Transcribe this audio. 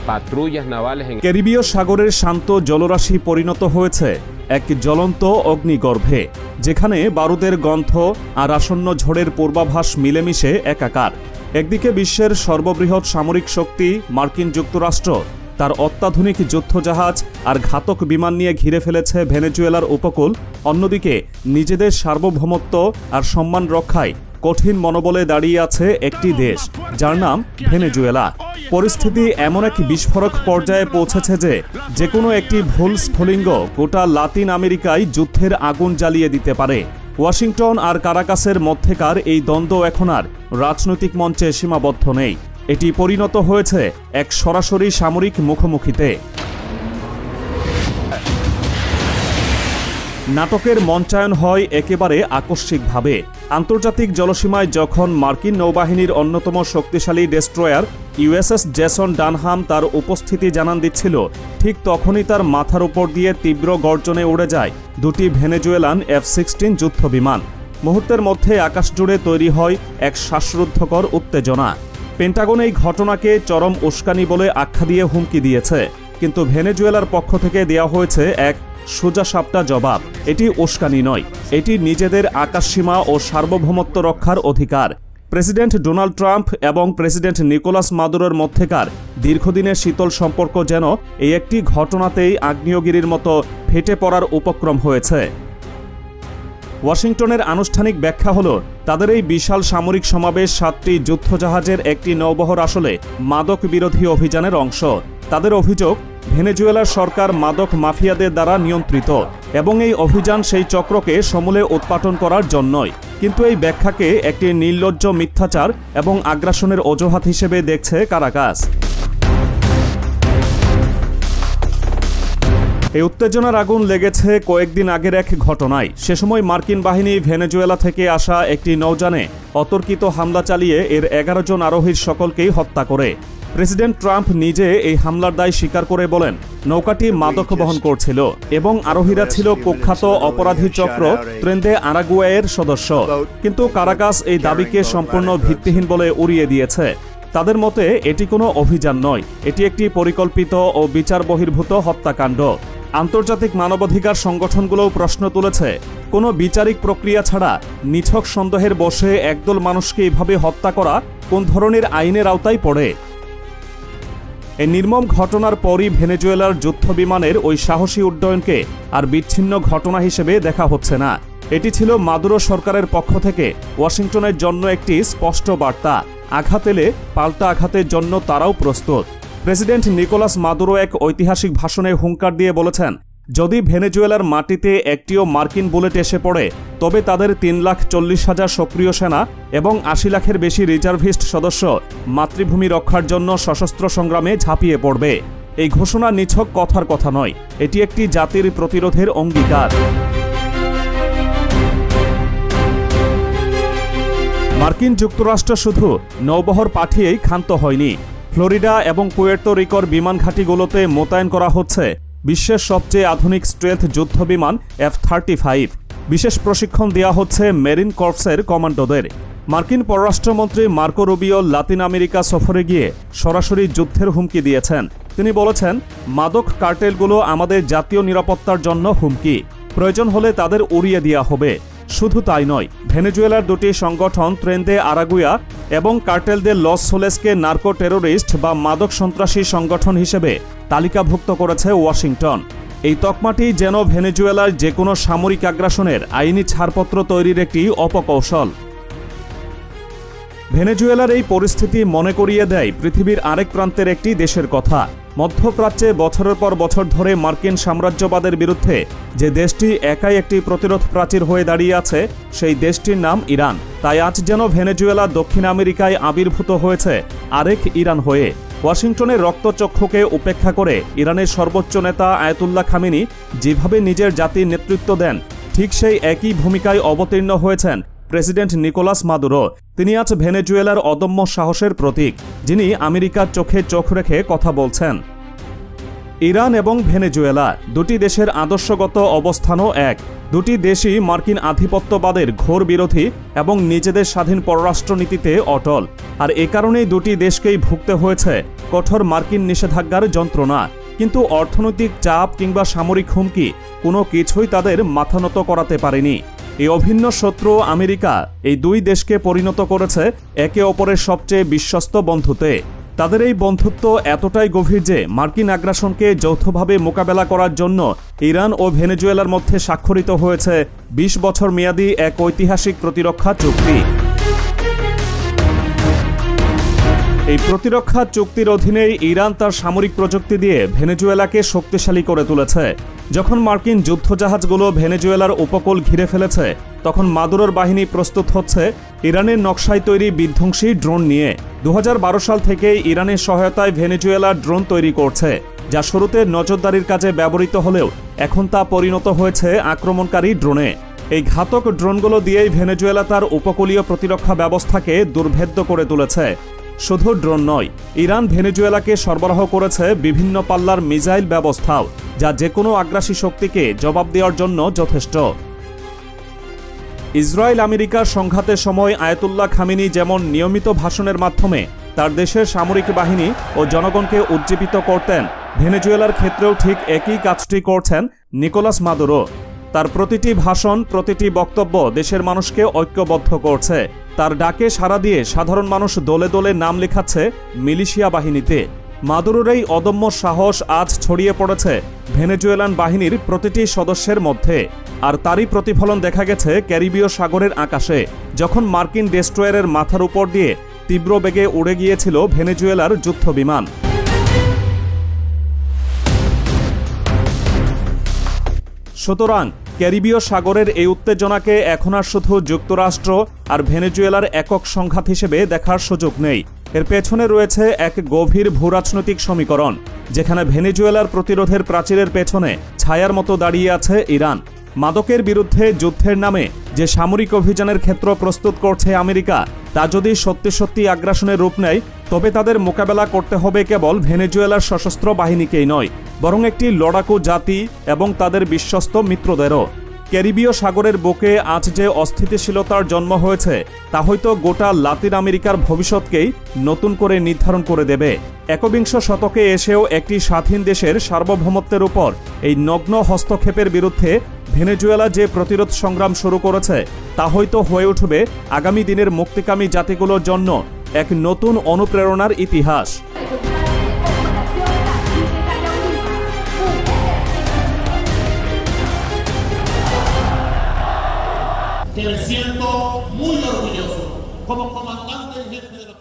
patrullas navales en ক্যারিবীয় সাগরের শান্ত জলরাশি পরিণত হয়েছে এক জ্বলন্ত অগ্নিগর্ভে, যেখানে বারুদের গন্ধ আর আসন্ন ঝড়ের পূর্বাভাস মিলেমিশে একাকার। একদিকে বিশ্বের সর্ববৃহৎ সামরিক শক্তি মার্কিন যুক্তরাষ্ট্র তার অত্যাধুনিক যুদ্ধজাহাজ আর ঘাতক বিমান নিয়ে ঘিরে ফেলেছে ভেনেজুয়েলার উপকূল, অন্যদিকে নিজেদের সার্বভৌমত্ব আর সম্মান রক্ষায় কঠিন মনোবলে দাঁড়িয়ে আছে একটি দেশ, যার নাম ভেনেজুয়েলা। পরিস্থিতি এমন এক বিস্ফোরক পর্যায়ে পৌঁছেছে যে কোনো একটি ভুল স্ফুলিঙ্গ গোটা লাতিন আমেরিকায় যুদ্ধের আগুন জ্বালিয়ে দিতে পারে। ওয়াশিংটন আর কারাকাসের মধ্যেকার এই দ্বন্দ্ব এখন আর রাজনৈতিক মঞ্চে সীমাবদ্ধ নেই, এটি পরিণত হয়েছে এক সরাসরি সামরিক মুখোমুখিতে। নাটকের মঞ্চায়ন হয় একেবারে আকস্মিকভাবে। আন্তর্জাতিক জলসীমায় যখন মার্কিন নৌবাহিনীর অন্যতম শক্তিশালী ডেস্ট্রয়ার ইউএসএস জেসন ডানহাম তার উপস্থিতি জানান দিচ্ছিল, ঠিক তখনই তার মাথার উপর দিয়ে তীব্র গর্জনে উড়ে যায় দুটি ভেনেজুয়েলান F-16 যুদ্ধবিমান। মুহূর্তের মধ্যে আকাশ জুড়ে তৈরি হয় এক শ্বাসরুদ্ধকর উত্তেজনা। পেন্টাগন এই ঘটনাকে চরম উস্কানি বলে আখ্যা দিয়ে হুমকি দিয়েছে, কিন্তু ভেনেজুয়েলার পক্ষ থেকে দেওয়া হয়েছে এক সোজাসাপটা জবাব। এটি উস্কানি নয়, এটি নিজেদের আকাশসীমা ও সার্বভৌমত্ব রক্ষার অধিকার। প্রেসিডেন্ট ডোনাল্ড ট্রাম্প এবং প্রেসিডেন্ট নিকোলাস মাদুরোর মধ্যেকার দীর্ঘদিনের শীতল সম্পর্ক যেন এই একটি ঘটনাতেই আগ্নেয়গিরির মতো ফেটে পড়ার উপক্রম হয়েছে। ওয়াশিংটনের আনুষ্ঠানিক ব্যাখ্যা হল, তাদের এই বিশাল সামরিক সমাবেশ 7টি যুদ্ধজাহাজের একটি নৌবহর আসলে মাদক বিরোধী অভিযানের অংশ। তাদের অভিযোগ, ভেনেজুয়েলার সরকার মাদক মাফিয়াদের দ্বারা নিয়ন্ত্রিত এবং এই অভিযান সেই চক্রকে সমূলে উৎপাটন করার জন্যই। কিন্তু এই ব্যাখ্যাকে একটি নির্লজ্জ মিথ্যাচার এবং আগ্রাসনের অজুহাত হিসেবে দেখছে কারাকাস। এই উত্তেজনার আগুন লেগেছে কয়েকদিন আগের এক ঘটনায়। সে সময় মার্কিন বাহিনী ভেনেজুয়েলা থেকে আসা একটি নৌযানে অতর্কিত হামলা চালিয়ে এর 11 জন আরোহীর সকলকেই হত্যা করে। প্রেসিডেন্ট ট্রাম্প নিজে এই হামলার দায় স্বীকার করে বলেন, নৌকাটি মাদক বহন করছিল এবং আরোহীরা ছিল কুখ্যাত অপরাধী চক্র ট্রেন্দে আরাগুয়ায়ের সদস্য। কিন্তু কারাকাস এই দাবিকে সম্পূর্ণ ভিত্তিহীন বলে উড়িয়ে দিয়েছে। তাদের মতে এটি কোনো অভিযান নয়, এটি একটি পরিকল্পিত ও বিচার বহির্ভূত হত্যাকাণ্ড। আন্তর্জাতিক মানবাধিকার সংগঠনগুলোও প্রশ্ন তুলেছে, কোনো বিচারিক প্রক্রিয়া ছাড়া নিছক সন্দেহের বশে একদল মানুষকে এভাবে হত্যা করা কোন ধরনের আইনের আওতায় পড়ে? এই নির্মম ঘটনার পরই ভেনেজুয়েলার যুদ্ধবিমানের ওই সাহসী উড্ডয়নকে আর বিচ্ছিন্ন ঘটনা হিসেবে দেখা হচ্ছে না। এটি ছিল মাদুরো সরকারের পক্ষ থেকে ওয়াশিংটনের জন্য একটি স্পষ্ট বার্তা, আঘাত এলে পাল্টা আঘাতের জন্য তারাও প্রস্তুত। প্রেসিডেন্ট নিকোলাস মাদুরো এক ঐতিহাসিক ভাষণে হুঙ্কার দিয়ে বলেছেন, যদি ভেনেজুয়েলার মাটিতে একটিও মার্কিন বুলেট এসে পড়ে, তবে তাদের 3,40,000 সক্রিয় সেনা এবং 80 লাখের বেশি রিজার্ভিস্ট সদস্য মাতৃভূমি রক্ষার জন্য সশস্ত্র সংগ্রামে ঝাঁপিয়ে পড়বে। এই ঘোষণা নিছক কথার কথা নয়, এটি একটি জাতির প্রতিরোধের অঙ্গীকার। মার্কিন যুক্তরাষ্ট্র শুধু নৌবহর পাঠিয়েই ক্ষান্ত হয়নি। ফ্লোরিডা এবং পুয়ের্তো রিকোর বিমান ঘাঁটিগুলোতে মোতায়েন করা হচ্ছে বিশ্বের সবচেয়ে আধুনিক স্ট্রেলথ যুদ্ধবিমান F-35। বিশেষ প্রশিক্ষণ দেওয়া হচ্ছে মেরিন কর্পসের কমান্ডোদের। মার্কিন পররাষ্ট্রমন্ত্রী মার্কো রুবিও লাতিন আমেরিকা সফরে গিয়ে সরাসরি যুদ্ধের হুমকি দিয়েছেন। তিনি বলেছেন, মাদক কার্টেলগুলো আমাদের জাতীয় নিরাপত্তার জন্য হুমকি, প্রয়োজন হলে তাদের উড়িয়ে দেওয়া হবে। শুধু তাই নয়, ভেনেজুয়েলার দুটি সংগঠন ট্রেন্দে আরাগুয়া এবং কার্টেলদের লস সোলেসকে নার্কো টেরোরিস্ট বা মাদক সন্ত্রাসী সংগঠন হিসেবে তালিকাভুক্ত করেছে ওয়াশিংটন। এই তকমাটি যেন ভেনেজুয়েলার যে কোনো সামরিক আগ্রাসনের আইনি ছাড়পত্র তৈরির একটি অপকৌশল। ভেনেজুয়েলার এই পরিস্থিতি মনে করিয়ে দেয় পৃথিবীর আরেক প্রান্তের একটি দেশের কথা। মধ্যপ্রাচ্যে বছরের পর বছর ধরে মার্কিন সাম্রাজ্যবাদের বিরুদ্ধে যে দেশটি একাই একটি প্রতিরোধ প্রাচীর হয়ে দাঁড়িয়ে আছে, সেই দেশটির নাম ইরান। তাই আজ যেন ভেনেজুয়েলা দক্ষিণ আমেরিকায় আবির্ভূত হয়েছে আরেক ইরান হয়ে। ওয়াশিংটনের রক্তচক্ষুকে উপেক্ষা করে ইরানের সর্বোচ্চ নেতা আয়াতুল্লাহ খামেনি যেভাবে নিজের জাতির নেতৃত্ব দেন, ঠিক সেই একই ভূমিকায় অবতীর্ণ হয়েছেন প্রেসিডেন্ট নিকোলাস মাদুরো। তিনি আজ ভেনেজুয়েলার অদম্য সাহসের প্রতীক, যিনি আমেরিকার চোখে চোখ রেখে কথা বলছেন। ইরান এবং ভেনেজুয়েলা দুটি দেশের আদর্শগত অবস্থানও এক। দুটি দেশই মার্কিন আধিপত্যবাদের ঘোর বিরোধী এবং নিজেদের স্বাধীন পররাষ্ট্রনীতিতে অটল। আর এ কারণেই দুটি দেশকেই ভুগতে হয়েছে কঠোর মার্কিন নিষেধাজ্ঞার যন্ত্রণা। কিন্তু অর্থনৈতিক চাপ কিংবা সামরিক হুমকি কোনো কিছুই তাদের মাথানত করাতে পারেনি। এই অভিন্ন শত্রু আমেরিকা এই দুই দেশকে পরিণত করেছে একে অপরের সবচেয়ে বিশ্বস্ত বন্ধুতে। তাদের এই বন্ধুত্ব এতটাই গভীর যে মার্কিন আগ্রাসনকে যৌথভাবে মোকাবেলা করার জন্য ইরান ও ভেনেজুয়েলার মধ্যে স্বাক্ষরিত হয়েছে ২০ বছর মেয়াদী এক ঐতিহাসিক প্রতিরক্ষা চুক্তি। এই প্রতিরক্ষা চুক্তির অধীনেই ইরান তার সামরিক প্রযুক্তি দিয়ে ভেনেজুয়েলাকে শক্তিশালী করে তুলেছে। যখন মার্কিন যুদ্ধজাহাজগুলো ভেনেজুয়েলার উপকূল ঘিরে ফেলেছে, তখন মাদুরোর বাহিনী প্রস্তুত হচ্ছে ইরানের নকশায় তৈরি বিধ্বংসী ড্রোন নিয়ে। ২০১২ সাল থেকেই ইরানের সহায়তায় ভেনেজুয়েলা ড্রোন তৈরি করছে, যা শুরুতে নজরদারির কাজে ব্যবহৃত হলেও এখন তা পরিণত হয়েছে আক্রমণকারী ড্রোনে। এই ঘাতক ড্রোনগুলো দিয়েই ভেনেজুয়েলা তার উপকূলীয় প্রতিরক্ষা ব্যবস্থাকে দুর্ভেদ্য করে তুলেছে। শুধু ড্রোন নয়, ইরান ভেনেজুয়েলাকে সরবরাহ করেছে বিভিন্ন পাল্লার মিসাইল ব্যবস্থাও, যা যেকোনো আগ্রাসী শক্তিকে জবাব দেওয়ার জন্য যথেষ্ট। ইসরায়েল আমেরিকার সংঘাতের সময় আয়াতুল্লাহ খামেনি যেমন নিয়মিত ভাষণের মাধ্যমে তার দেশের সামরিক বাহিনী ও জনগণকে উজ্জীবিত করতেন, ভেনেজুয়েলার ক্ষেত্রেও ঠিক একই কাজটি করছেন নিকোলাস মাদুরো। তার প্রতিটি ভাষণ, প্রতিটি বক্তব্য দেশের মানুষকে ঐক্যবদ্ধ করছে। তার ডাকে সাড়া দিয়ে সাধারণ মানুষ দলে দলে নাম লেখাচ্ছে মিলিশিয়া বাহিনীতে। মাদুরোর এই অদম্য সাহস আজ ছড়িয়ে পড়েছে ভেনেজুয়েলান বাহিনীর প্রতিটি সদস্যের মধ্যে। আর তারই প্রতিফলন দেখা গেছে ক্যারিবীয় সাগরের আকাশে, যখন মার্কিন ডেস্ট্রয়ারের মাথার উপর দিয়ে তীব্র বেগে উড়ে গিয়েছিল ভেনেজুয়েলার যুদ্ধবিমান। সুতরাং ক্যারিবীয় সাগরের এই উত্তেজনাকে এখন আর শুধু যুক্তরাষ্ট্র আর ভেনেজুয়েলার একক সংঘাত হিসেবে দেখার সুযোগ নেই। এর পেছনে রয়েছে এক গভীর ভূরাজনৈতিক সমীকরণ, যেখানে ভেনেজুয়েলার প্রতিরোধের প্রাচীরের পেছনে ছায়ার মতো দাঁড়িয়ে আছে ইরান। মাদকের বিরুদ্ধে যুদ্ধের নামে যে সামরিক অভিযানের ক্ষেত্র প্রস্তুত করছে আমেরিকা, তা যদি সত্যি সত্যি আগ্রাসনের রূপ নেয়, তবে তাদের মোকাবেলা করতে হবে কেবল ভেনেজুয়েলার সশস্ত্র বাহিনীকেই নয়, বরং একটি লড়াকু জাতি এবং তাদের বিশ্বস্ত মিত্রদেরও। ক্যারিবীয় সাগরের বুকে আজ যে অস্থিতিশীলতার জন্ম হয়েছে, তা হয়তো গোটা লাতিন আমেরিকার ভবিষ্যৎকেই নতুন করে নির্ধারণ করে দেবে। একবিংশ শতকে এসেও একটি স্বাধীন দেশের সার্বভৌমত্বের উপর এই নগ্ন হস্তক্ষেপের বিরুদ্ধে ভেনেজুয়েলা যে প্রতিরোধ সংগ্রাম শুরু করেছে, তা হয়তো হয়ে উঠবে আগামী দিনের মুক্তিকামী জাতিগুলোর জন্য এক নতুন অনুপ্রেরণার ইতিহাস। Que me siento muy orgulloso como comandante en jefe de la